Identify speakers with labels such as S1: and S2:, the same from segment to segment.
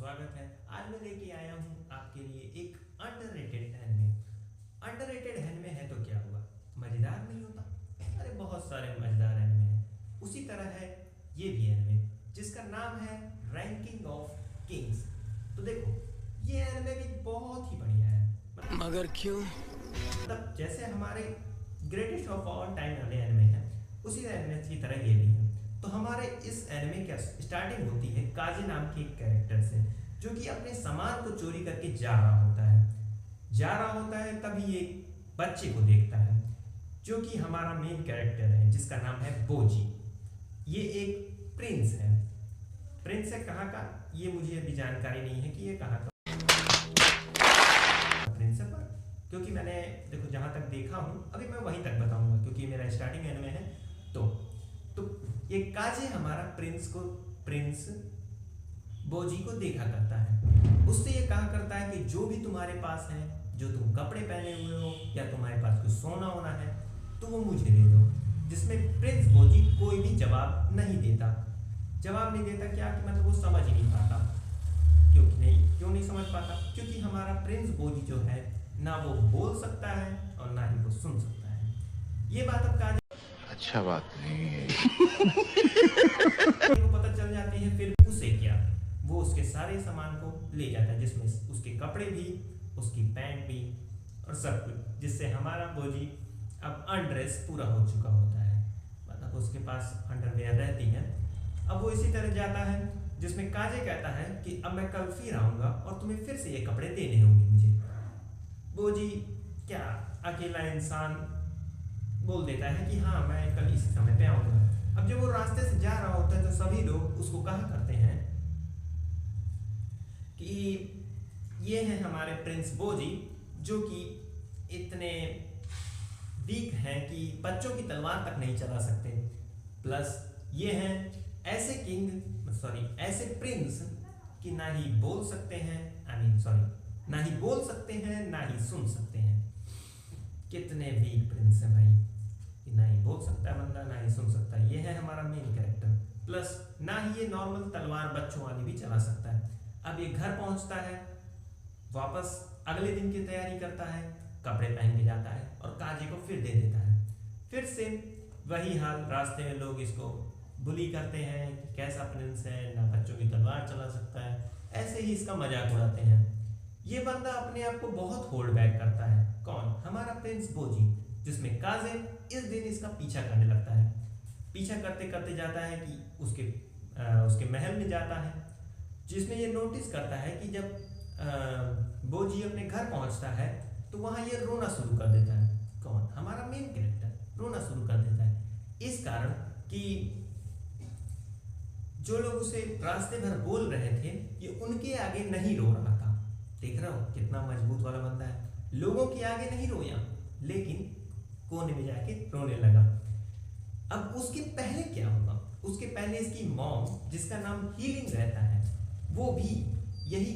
S1: स्वागत है। आज मैं लेके आया हूँ आपके लिए एक अंडररेटेड एनिमे। अंडररेटेड एनिमे है तो क्या हुआ, मजेदार नहीं होता? अरे बहुत सारे मजेदार एनिमे हैं। उसी तरह है ये भी एनिमे जिसका नाम है रैंकिंग ऑफ किंग्स। तो देखो ये एनिमे भी बहुत ही बढ़िया है।
S2: मगर क्यों?
S1: मतलब जैसे हमारे ग्रेटेस्ट ऑफ ऑल टाइम वाले एनिमे हैं उसी एनिमे की तरह ये भी है। तो हमारे इस एनिमे की स्टार्टिंग होती है काजी नाम के एक कैरेक्टर से, जो कि अपने सामान को चोरी करके जा रहा होता है तभी एक बच्चे को देखता है जो कि हमारा मेन कैरेक्टर है जिसका नाम है बोजी। ये एक प्रिंस है। प्रिंस है कहाँ का ये मुझे अभी जानकारी नहीं है कि ये कहाँ का प्रिंस है, पर क्योंकि मैंने देखो जहाँ तक देखा हूँ अभी मैं वहीं तक बताऊंगा क्योंकि मेरा स्टार्टिंग एनिमे है। तो ये काजे हमारा प्रिंस बोजी को देखा करता है। उससे ये कहा करता है कि जो भी तुम्हारे पास है, जो तुम कपड़े पहने हुए हो या तुम्हारे पास कुछ सोना होना है तो वो मुझे दे दो। जिसमें प्रिंस बोजी कोई भी जवाब नहीं देता क्या कि मतलब वो समझ ही नहीं पाता। क्यों नहीं समझ पाता? क्योंकि हमारा प्रिंस बोजी जो है ना वो बोल सकता है और ना ही वो सुन सकता है। ये बात अब काजे
S2: अच्छा बात नहीं है।
S1: को पता चल जाती है। फिर उसे क्या, वो उसके सारे सामान को ले जाता है जिसमें उसके कपड़े भी, उसकी पैंट भी और सब कुछ, जिससे हमारा बोजी अब अनड्रेस पूरा हो चुका होता है। मतलब उसके पास अंडरवेयर रहती है। अब वो इसी तरह जाता है जिसमें काजे कहता है कि अब मैं कल फिर आऊंगा और तुम्हें फिर से ये कपड़े देने होंगे मुझे। बोजी क्या अकेला इंसान बोल देता है कि हाँ मैं कल इस समय पे आऊंगा। अब जब वो रास्ते से जा रहा होता है तो सभी लोग उसको कहा करते हैं कि ये है हमारे प्रिंस बोजी जो कि इतने वीक हैं कि बच्चों की तलवार तक नहीं चला सकते। प्लस ये हैं ऐसे प्रिंस कि ना ही बोल सकते हैं ना ही बोल सकते हैं ना ही सुन सकते हैं। कितने वीक प्रिंस हैं भाई कि ना ही बोल सकता है बंदा ना ही सुन सकता है। ये है हमारा मेन कैरेक्टर। प्लस ना ही ये नॉर्मल तलवार बच्चों वाली भी चला सकता है। अब ये घर पहुंचता है, वापस अगले दिन की तैयारी करता है, कपड़े पहन के जाता है और काजे को फिर दे देता है। फिर से वही हाल, रास्ते में लोग इसको बुली करते हैं कि कैसा प्रिंस है, ना बच्चों की तलवार चला सकता है, ऐसे ही इसका मजाक उड़ाते हैं। ये बंदा अपने आप को बहुत होल्ड बैक करता है। कौन? हमारा प्रिंस बोजी, जिसमें काजे इस दिन इसका पीछा करने लगता है। पीछा करते करते जाता है कि उसके महल में जाता है, जिसमें ये नोटिस करता है कि जब बोजी अपने घर पहुंचता है तो वहां ये रोना शुरू कर देता है। कौन? हमारा मेन कैरेक्टर रोना शुरू कर देता है। इस कारण कि जो लोग उसे रास्ते भर बोल रहे थे ये उनके आगे नहीं रो रहा था। देख रहा हो कितना मजबूत वाला बंदा है। लोगों के आगे नहीं रोया लेकिन कोने में जाके रोने लगा। अब उसके पहले क्या होगा? उसके पहले इसकी मॉम, जिसका नाम हीलिंग रहता है, वो भी यही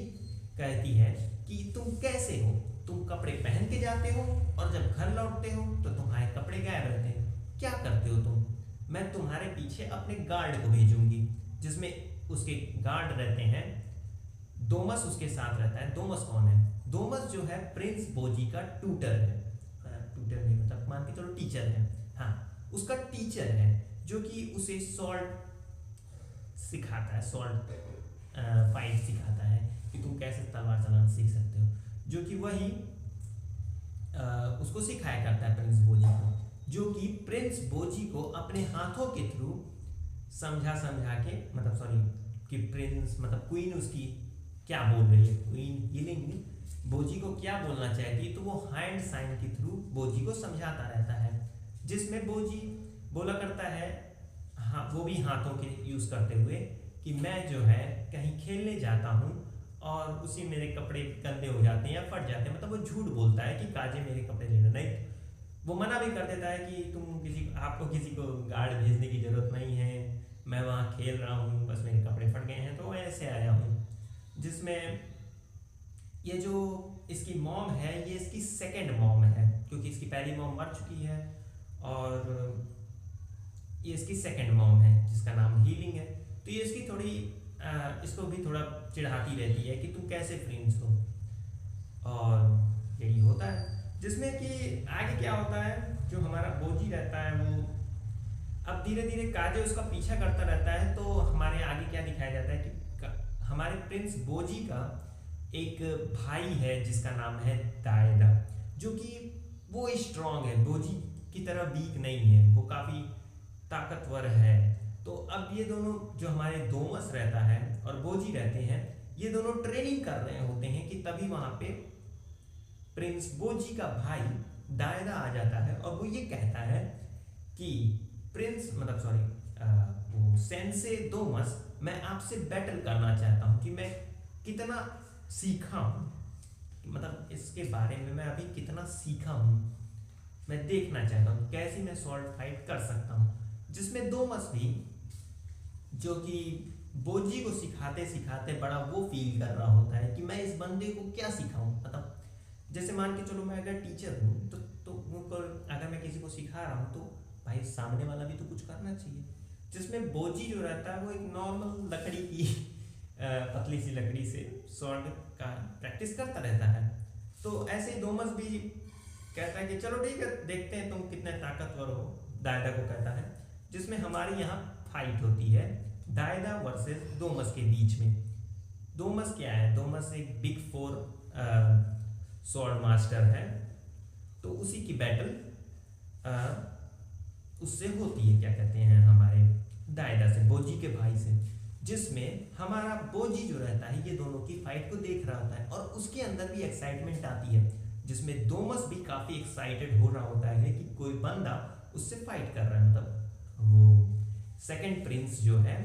S1: कहती है कि तुम कैसे हो, तुम कपड़े पहन के जाते हो और जब घर लौटते हो तो तुम्हारे कपड़े गायब रहते हैं, क्या करते हो तुम? मैं तुम्हारे पीछे अपने गार्ड को भेजूंगी। जिसमें उसके गार्ड रहते हैं, दोमस उसके साथ रहता है। दोमस कौन है? दोमस जो है प्रिंस बोजी का ट्यूटर है। ट्यूटर नहीं मतलब मान के चलो टीचर है। हाँ, उसका टीचर है जो कि उसे सॉल्ट सिखाता है, सॉल्ट फाइट सिखाता है कि तुम कैसे तलवार चलाना सीख सकते हो, जो कि वही उसको सिखाया करता है प्रिंस बोजी को, जो कि प्रिंस बोजी को अपने हाथों के थ्रू समझा के कि प्रिंस मतलब क्वीन उसकी क्या बोल रही है, क्वीन हीलिंग बोजी को क्या बोलना चाहती है, तो वो हैंड साइन के थ्रू बोजी को समझाता रहता है। जिसमें बोजी बोला करता है, हाँ वो भी हाथों के यूज करते हुए, कि मैं जो है कहीं खेलने जाता हूँ और उसी मेरे कपड़े गंदे हो जाते हैं या फट जाते हैं। मतलब वो झूठ बोलता है कि काजे मेरे कपड़े लेना नहीं। वो मना भी कर देता है कि आपको किसी को गार्ड भेजने की जरूरत नहीं है, मैं वहाँ खेल रहा हूँ, बस मेरे कपड़े फट गए हैं तो ऐसे आया हूँ। जिसमें ये जो इसकी मॉम है ये इसकी सेकंड मॉम है, क्योंकि इसकी पहली मॉम मर चुकी है और ये इसकी सेकंड मॉम है जिसका नाम हीलिंग है। तो ये इसकी थोड़ी इसको भी थोड़ा चिढ़ाती रहती है कि तुम कैसे प्रिंस हो, और यही होता है। जिसमें कि आगे क्या होता है, जो हमारा बोजी रहता है वो अब धीरे धीरे काजे उसका पीछा करता रहता है। तो हमारे आगे क्या दिखाया जाता है कि हमारे प्रिंस बोजी का एक भाई है जिसका नाम है दायदा, जो कि वो स्ट्रांग है, बोजी की तरह वीक नहीं है, वो काफ़ी ताकतवर है। तो अब ये दोनों, जो हमारे दोमस रहता है और बोजी रहते हैं, ये दोनों ट्रेनिंग कर रहे होते हैं कि तभी वहाँ पे प्रिंस बोजी का भाई दायदा आ जाता है और वो ये कहता है कि प्रिंस मतलब सॉरी वो सेंसे दोमस, मैं आपसे बैटल करना चाहता हूँ कि मैं कितना सीखा हूँ, मतलब इसके बारे में मैं अभी कितना सीखा हूँ, मैं देखना चाहता हूँ कैसे मैं स्वॉर्ड फाइट कर सकता हूँ। जिसमें दोमस भी, जो कि बोजी को सिखाते सिखाते बड़ा वो फील कर रहा होता है कि मैं इस बंदे को क्या सिखाऊं। मतलब जैसे मान के चलो मैं अगर टीचर हूँ तो अगर मैं किसी को सिखा रहा हूँ तो भाई सामने वाला भी तो कुछ करना चाहिए। जिसमें बोजी जो रहता है वो एक नॉर्मल लकड़ी की पतली सी लकड़ी से स्वॉर्ड का प्रैक्टिस करता रहता है। तो ऐसे ही दोमस भी कहता है कि चलो ठीक है, देखते हैं तुम कितने ताकतवर हो, दायदा को कहता है। जिसमें हमारी यहाँ फाइट होती है दायदा वर्सेस दोमस के बीच में। दोमस क्या है, दोमस एक बिग 4 स्वॉर्ड मास्टर है, तो उसी की बैटल उससे होती है, क्या कहते हैं, हमारे दायदा से, बोजी के भाई से। जिसमें हमारा बोजी जो रहता है ये दोनों की फाइट को देख रहा होता है और उसके अंदर भी एक्साइटमेंट आती है। जिसमें दोमस भी काफी एक्साइटेड हो रहा होता है कि कोई बंदा उससे फाइट कर रहा है, मतलब वो सेकंड प्रिंस जो है,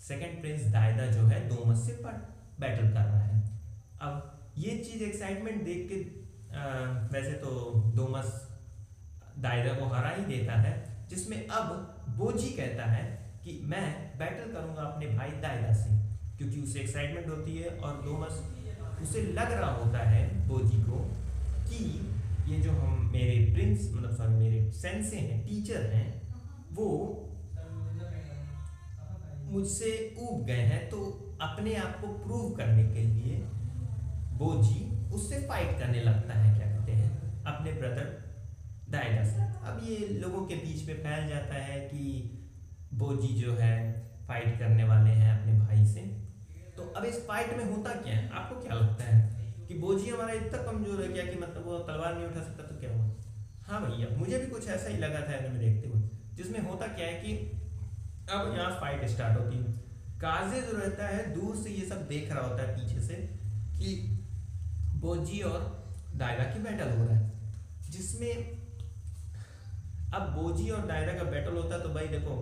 S1: सेकंड प्रिंस दायदा जो है दोमस से बैटल कर रहा है। अब ये चीज एक्साइटमेंट देख के वैसे तो दोमस दायदा को हरा ही देता है। जिसमें अब बोजी कहता है कि मैं बैटल करूंगा अपने भाई दायदा से, क्योंकि उसे एक्साइटमेंट होती है और दोमस उसे लग रहा होता है बोजी को कि ये जो हम मेरे प्रिंस मतलब सॉरी मेरे सेंसे हैं, टीचर हैं, वो मुझसे ऊब गए हैं। तो अपने आप को प्रूव करने के लिए बोजी उससे फाइट करने लगता है, क्या कहते हैं, अपने ब्रदर दायदा से। अब ये लोगों के बीच में फैल जाता है कि बोजी जो है फाइट करने वाले हैं अपने भाई से। तो अब इस फाइट में होता क्या है, आपको क्या लगता है कि बोजी हमारा इतना कमजोर है क्या कि मतलब वो तलवार नहीं उठा सकता, तो क्या हुआ? हाँ भैया, मुझे भी कुछ ऐसा ही लगा था एनिमे देखते हुए। जिसमें होता क्या है कि अब यहाँ फाइट स्टार्ट होती है। काजे जो रहता है दूर से ये सब देख रहा होता है पीछे से कि बोजी और दायदा की बैटल हो रहा है। जिसमें अब बोजी और दायदा का बैटल होता है तो भाई देखो,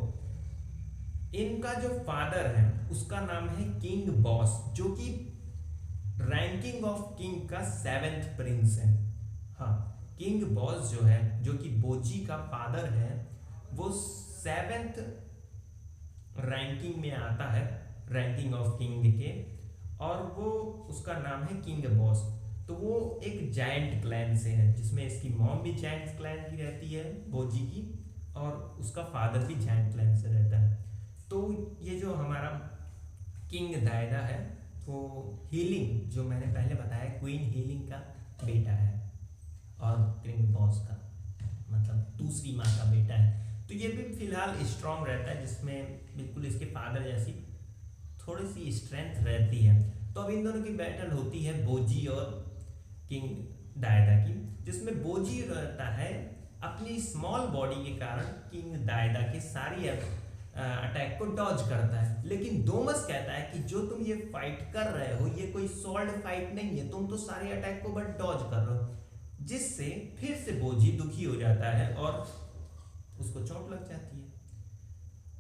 S1: इनका जो फादर है उसका नाम है किंग बॉस, जो कि रैंकिंग ऑफ किंग का 7th प्रिंस है। हाँ, किंग बॉस जो है, जो कि बोजी का फादर है, वो 7th रैंकिंग में आता है, रैंकिंग ऑफ किंग के, और वो उसका नाम है किंग बॉस। तो वो एक जायंट क्लैन से है, जिसमें इसकी मॉम भी जायंट क्लैन की रहती है बोजी की, और उसका फादर भी जायंट क्लैन से रहता है। तो ये जो हमारा किंग दायदा है वो हीलिंग, जो मैंने पहले बताया, क्वीन हीलिंग का बेटा है, और किंग बॉस का मतलब दूसरी माँ का बेटा है। तो ये भी फिलहाल स्ट्रांग रहता है, जिसमें बिल्कुल इसके फादर जैसी थोड़ी सी स्ट्रेंथ रहती है। तो अब इन दोनों की बैटल होती है बोजी और किंग दायदा की, जिसमें बोजी रहता है अपनी स्मॉल बॉडी के कारण किंग दायदा के सारी अटैक को डॉज करता है। लेकिन दोमस कहता है कि जो तुम ये फाइट कर रहे हो ये कोई सॉल्ड फाइट नहीं है, तुम तो सारे अटैक को बस डॉज कर रहे हो। जिससे फिर से बोजी दुखी हो जाता है और उसको चोट लग जाती है।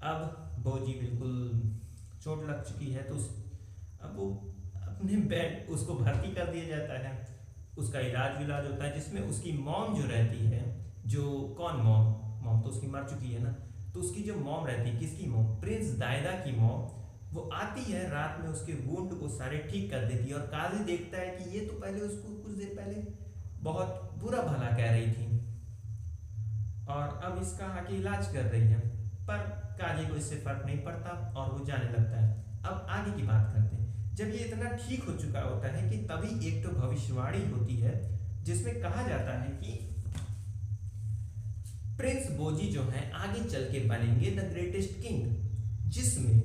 S1: अब बोजी बिल्कुल चोट लग चुकी है, तो अब वो अपने बेड उसको भर्ती कर दिया जाता है, उसका इलाज होता है। जिसमें उसकी मॉम जो रहती है, जो कौन मॉम तो उसकी मर चुकी है ना, तो उसकी जो मॉम रहती है, किसकी मॉम, प्रिंस दायदा की मॉम, वो आती है रात में, उसके वुंड को सारे ठीक कर देती है। और काजी देखता है कि ये तो पहले उसको कुछ देर पहले बहुत बुरा भला कह रही थी और अब इसका आके इलाज कर रही है, पर काजी को इससे फर्क नहीं पड़ता और वो जाने लगता है। आगे की बात करते हैं। जब ये इतना ठीक हो चुका होता है कि तभी एक तो भविष्यवाणी होती है जिसमें कहा जाता है कि प्रिंस बोजी जो है आगे चल के बनेंगे द ग्रेटेस्ट किंग, जिसमें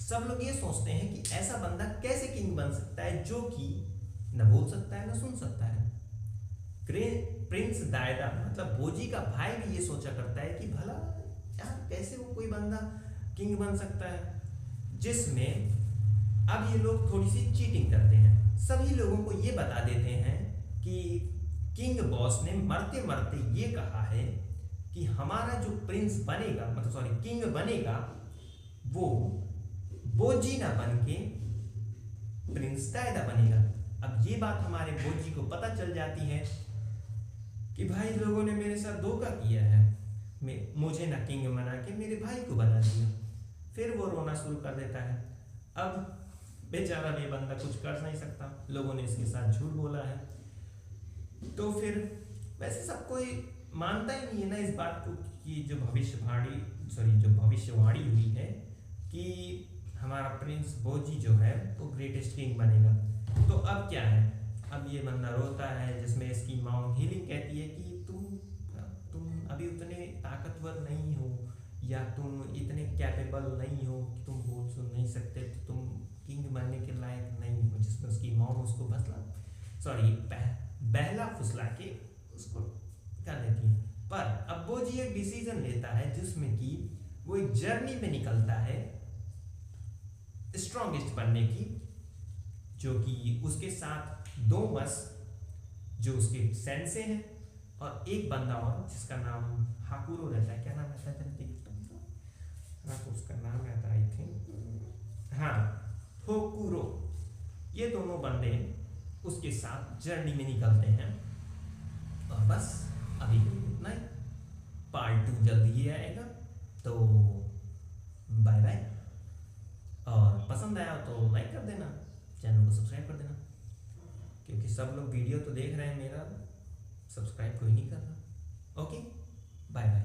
S1: सब लोग ये सोचते हैं कि ऐसा बंदा कैसे किंग बन सकता है जो कि न बोल सकता है न सुन सकता है। प्रिंस दायदा मतलब बोजी का भाई भी ये सोचा करता है कि भला यार कैसे वो कोई बंदा किंग बन सकता है, जिसमें अब ये लोग थोड़ी सी चीटिंग करते हैं। सभी लोगों को ये बता देते हैं कि किंग बॉस ने मरते मरते ये कहा है कि हमारा जो प्रिंस बनेगा मतलब सॉरी किंग बनेगा वो बोजी ना बन के प्रिंस दायदा बनेगा। अब ये बात हमारे बोजी को पता चल जाती है कि भाई लोगों ने मेरे साथ धोखा किया है, मुझे ना किंग बना के मेरे भाई को बना दिया। फिर वो रोना शुरू कर देता है। अब बेचारा ये बंदा कुछ कर नहीं सकता, लोगों ने इसके साथ झूठ बोला है। तो फिर वैसे सब कोई मानता ही नहीं है ना इस बात को कि जो भविष्यवाणी हुई है कि हमारा प्रिंस बोजी जो है वो ग्रेटेस्ट किंग बनेगा। तो अब क्या है, अब ये बंदा रोता है जिसमें इसकी मॉम हीलिंग कहती है कि तुम अभी उतने ताकतवर नहीं हो या तुम इतने कैपेबल नहीं हो कि तुम बोल सुन नहीं सकते, तो तुम किंग बनने के लायक नहीं हो। जिसमें उसकी मॉम उसको बहला फुसला के उसको कर देती है। पर अब वो जी एक डिसीजन लेता है जिसमें कि वो एक जर्नी पे निकलता है स्ट्रॉन्गेस्ट बनने की, जो कि उसके साथ 2 बस जो उसके सेंसे हैं और एक बंदा और जिसका नाम हाकुरो रहता है। क्या नाम रहता है तो उसका नाम रहता है आई थिंक होकुरो। ये दोनों बंदे उसके साथ जर्नी में निकलते हैं। और बस अभी इतना ही, पार्ट 2 जल्दी ही आएगा। तो बाय बाय, और पसंद आया तो लाइक कर देना, चैनल को सब्सक्राइब कर देना, क्योंकि सब लोग वीडियो तो देख रहे हैं, मेरा सब्सक्राइब कोई नहीं कर रहा। Okay bye bye.